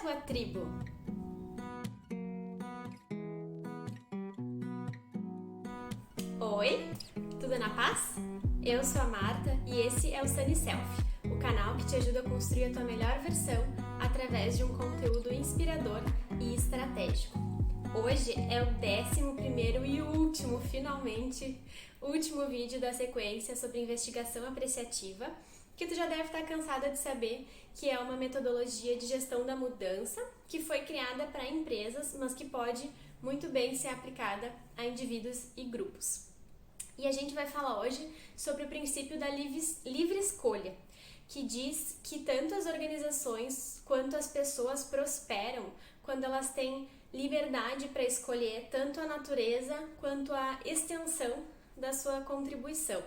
tua tribo? Oi, tudo na paz? Eu sou a Marta e esse é o Sunny Self, o canal que te ajuda a construir a tua melhor versão através de um conteúdo inspirador e estratégico. Hoje é o 11º e último, finalmente, último vídeo da sequência sobre investigação apreciativa, que tu já deve estar cansada de saber que é uma metodologia de gestão da mudança que foi criada para empresas, mas que pode muito bem ser aplicada a indivíduos e grupos. E a gente vai falar hoje sobre o princípio da livre escolha, que diz que tanto as organizações quanto as pessoas prosperam quando elas têm liberdade para escolher tanto a natureza quanto a extensão da sua contribuição.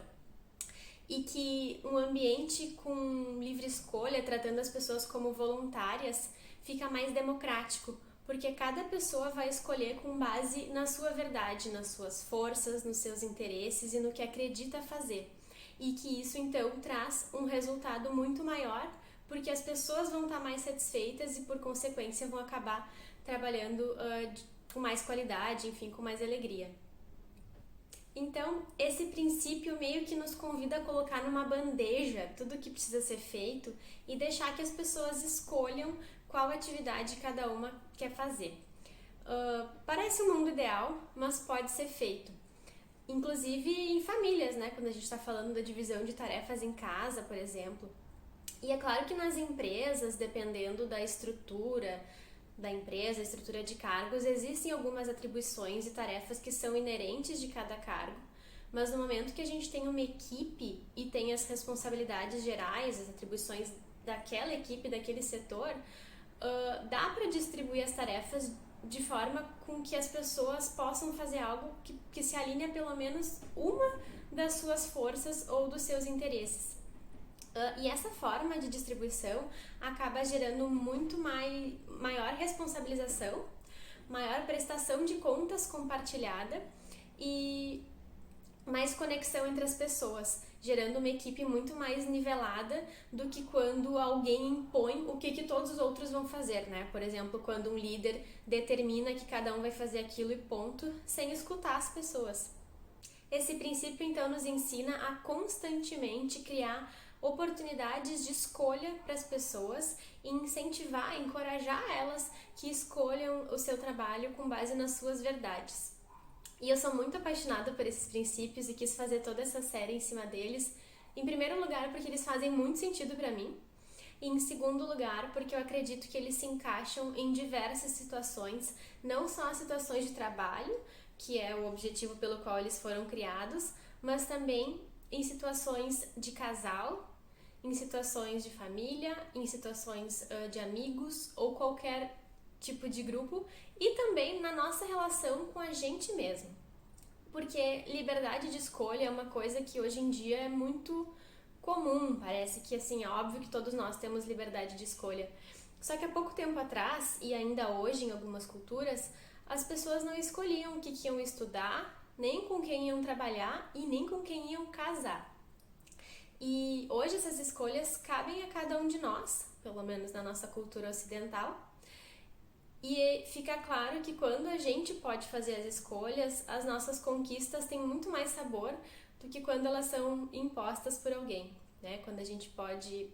E que um ambiente com livre escolha, tratando as pessoas como voluntárias, fica mais democrático, porque cada pessoa vai escolher com base na sua verdade, nas suas forças, nos seus interesses e no que acredita fazer. E que isso então traz um resultado muito maior, porque as pessoas vão estar mais satisfeitas e por consequência vão acabar trabalhando com mais qualidade, enfim, com mais alegria. Então, esse princípio meio que nos convida a colocar numa bandeja tudo o que precisa ser feito e deixar que as pessoas escolham qual atividade cada uma quer fazer. Parece um mundo ideal, mas pode ser feito. Inclusive em famílias, né? Quando a gente está falando da divisão de tarefas em casa, por exemplo. E é claro que nas empresas, dependendo da estrutura da empresa, a estrutura de cargos, existem algumas atribuições e tarefas que são inerentes de cada cargo, mas no momento que a gente tem uma equipe e tem as responsabilidades gerais, as atribuições daquela equipe, daquele setor, dá para distribuir as tarefas de forma com que as pessoas possam fazer algo que se alinhe a pelo menos uma das suas forças ou dos seus interesses. E essa forma de distribuição acaba gerando muito maior responsabilização, maior prestação de contas compartilhada e mais conexão entre as pessoas, gerando uma equipe muito mais nivelada do que quando alguém impõe o que todos os outros vão fazer, né? Por exemplo, quando um líder determina que cada um vai fazer aquilo e ponto, sem escutar as pessoas. Esse princípio, então, nos ensina a constantemente criar oportunidades de escolha para as pessoas e incentivar, encorajar elas que escolham o seu trabalho com base nas suas verdades. E eu sou muito apaixonada por esses princípios e quis fazer toda essa série em cima deles, em primeiro lugar porque eles fazem muito sentido para mim, e em segundo lugar porque eu acredito que eles se encaixam em diversas situações, não só as situações de trabalho, que é o objetivo pelo qual eles foram criados, mas também em situações de casal, em situações de família, em situações de amigos ou qualquer tipo de grupo e também na nossa relação com a gente mesmo. Porque liberdade de escolha é uma coisa que hoje em dia é muito comum, parece que assim, é óbvio que todos nós temos liberdade de escolha. Só que há pouco tempo atrás, e ainda hoje em algumas culturas, as pessoas não escolhiam o que iam estudar, nem com quem iam trabalhar e nem com quem iam casar. E hoje essas escolhas cabem a cada um de nós, pelo menos na nossa cultura ocidental. E fica claro que quando a gente pode fazer as escolhas, as nossas conquistas têm muito mais sabor do que quando elas são impostas por alguém, né? Quando a gente pode,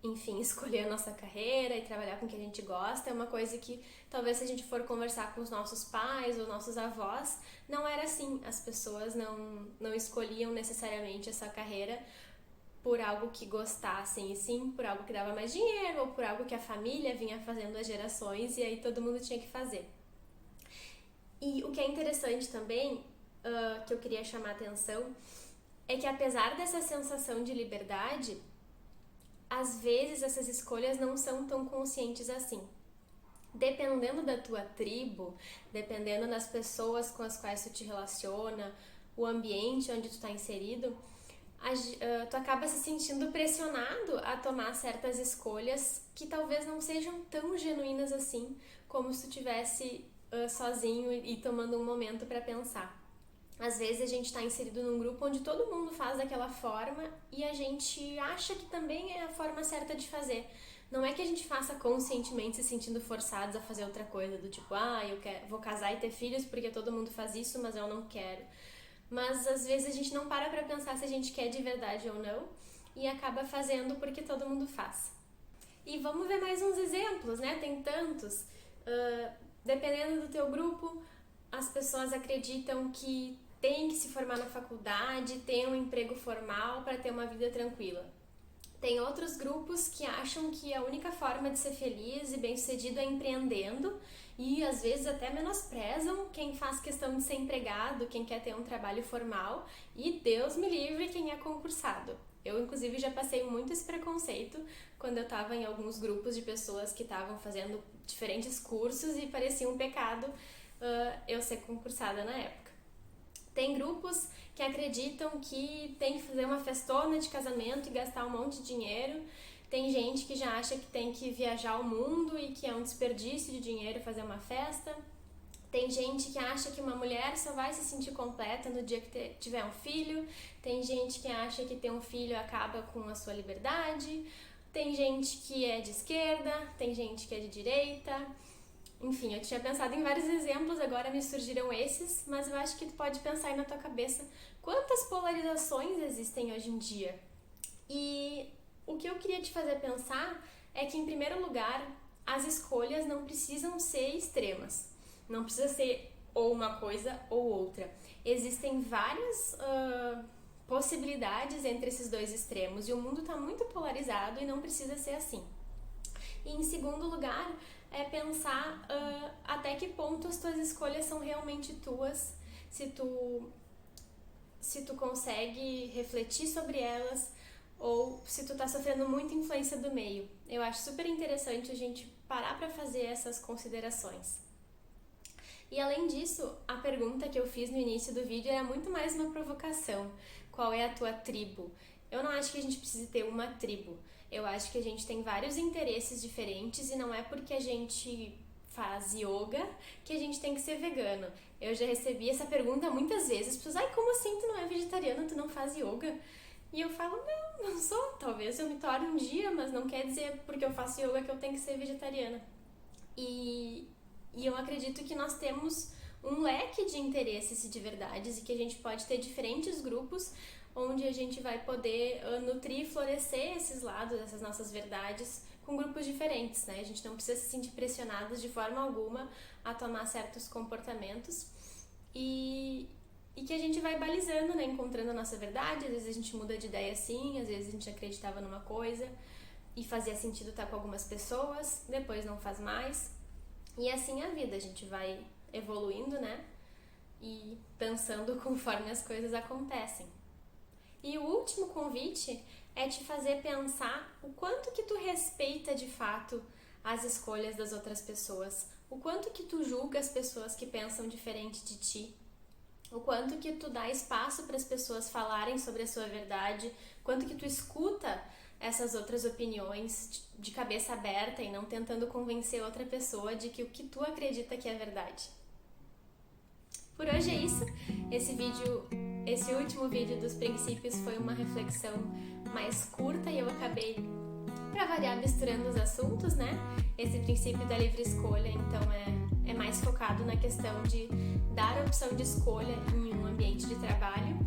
enfim, escolher a nossa carreira e trabalhar com o que a gente gosta, é uma coisa que talvez se a gente for conversar com os nossos pais ou nossos avós, não era assim. As pessoas não escolhiam necessariamente essa carreira por algo que gostassem, e sim por algo que dava mais dinheiro ou por algo que a família vinha fazendo há gerações e aí todo mundo tinha que fazer. E o que é interessante também, que eu queria chamar a atenção, é que apesar dessa sensação de liberdade, às vezes essas escolhas não são tão conscientes assim. Dependendo da tua tribo, dependendo das pessoas com as quais tu te relaciona, o ambiente onde tu está inserido, tu acaba se sentindo pressionado a tomar certas escolhas que talvez não sejam tão genuínas assim, como se tu estivesse sozinho e tomando um momento para pensar. Às vezes a gente está inserido num grupo onde todo mundo faz daquela forma e a gente acha que também é a forma certa de fazer, Não é que a gente faça conscientemente se sentindo forçados a fazer outra coisa, do tipo, vou casar e ter filhos porque todo mundo faz isso, mas eu não quero. Mas às vezes a gente não para pra pensar se a gente quer de verdade ou não e acaba fazendo porque todo mundo faz. E vamos ver mais uns exemplos, né? Tem tantos. Dependendo do teu grupo, as pessoas acreditam que tem que se formar na faculdade, ter um emprego formal para ter uma vida tranquila. Tem outros grupos que acham que a única forma de ser feliz e bem-sucedido é empreendendo e às vezes até menosprezam quem faz questão de ser empregado, quem quer ter um trabalho formal e Deus me livre quem é concursado. Eu, inclusive, já passei muito esse preconceito quando eu estava em alguns grupos de pessoas que estavam fazendo diferentes cursos e parecia um pecado eu ser concursada na época. Tem grupos que acreditam que tem que fazer uma festona de casamento e gastar um monte de dinheiro. Tem gente que já acha que tem que viajar ao mundo e que é um desperdício de dinheiro fazer uma festa. Tem gente que acha que uma mulher só vai se sentir completa no dia que tiver um filho. Tem gente que acha que ter um filho acaba com a sua liberdade. Tem gente que é de esquerda, tem gente que é de direita. Enfim, eu tinha pensado em vários exemplos, agora me surgiram esses, mas eu acho que tu pode pensar aí na tua cabeça quantas polarizações existem hoje em dia. E o que eu queria te fazer pensar é que, em primeiro lugar, as escolhas não precisam ser extremas. Não precisa ser ou uma coisa ou outra. Existem várias possibilidades entre esses dois extremos e o mundo está muito polarizado e não precisa ser assim. E, em segundo lugar, é pensar até que ponto as tuas escolhas são realmente tuas, se tu consegue refletir sobre elas ou se tu tá sofrendo muita influência do meio. Eu acho super interessante a gente parar para fazer essas considerações. E além disso, a pergunta que eu fiz no início do vídeo era muito mais uma provocação. Qual é a tua tribo? Eu não acho que a gente precise ter uma tribo. Eu acho que a gente tem vários interesses diferentes e não é porque a gente faz yoga que a gente tem que ser vegano. Eu já recebi essa pergunta muitas vezes. As pessoas, como assim tu não é vegetariano, tu não faz yoga? E eu falo, não sou. Talvez eu me torne um dia, mas não quer dizer porque eu faço yoga que eu tenho que ser vegetariana. E eu acredito que nós temos um leque de interesses e de verdades e que a gente pode ter diferentes grupos onde a gente vai poder nutrir e florescer esses lados, essas nossas verdades, com grupos diferentes, né? A gente não precisa se sentir pressionados de forma alguma a tomar certos comportamentos e que a gente vai balizando, né? Encontrando a nossa verdade. Às vezes a gente muda de ideia sim, às vezes a gente acreditava numa coisa e fazia sentido estar com algumas pessoas, depois não faz mais. E assim é a vida, a gente vai evoluindo, né? E dançando conforme as coisas acontecem. E o último convite é te fazer pensar o quanto que tu respeita de fato as escolhas das outras pessoas, o quanto que tu julga as pessoas que pensam diferente de ti, o quanto que tu dá espaço para as pessoas falarem sobre a sua verdade, quanto que tu escuta essas outras opiniões de cabeça aberta e não tentando convencer outra pessoa de que o que tu acredita que é verdade. Por hoje é isso. Esse último vídeo dos princípios foi uma reflexão mais curta e eu acabei, para variar, misturando os assuntos, né? Esse princípio da livre escolha, então, é mais focado na questão de dar a opção de escolha em um ambiente de trabalho,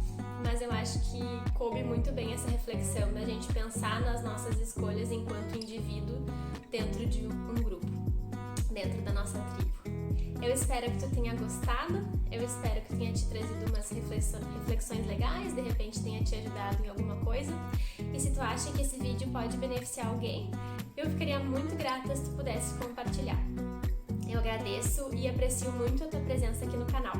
mas eu acho que coube muito bem essa reflexão da gente pensar nas nossas escolhas enquanto indivíduo dentro de um grupo, dentro da nossa tribo. Eu espero que tu tenha gostado, eu espero que tenha te trazido umas reflexões legais, de repente tenha te ajudado em alguma coisa. E se tu acha que esse vídeo pode beneficiar alguém, eu ficaria muito grata se tu pudesse compartilhar. Eu agradeço e aprecio muito a tua presença aqui no canal.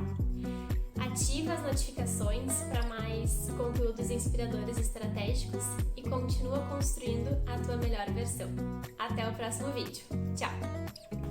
Ativa as notificações para mais conteúdos inspiradores e estratégicos e continua construindo a tua melhor versão. Até o próximo vídeo. Tchau!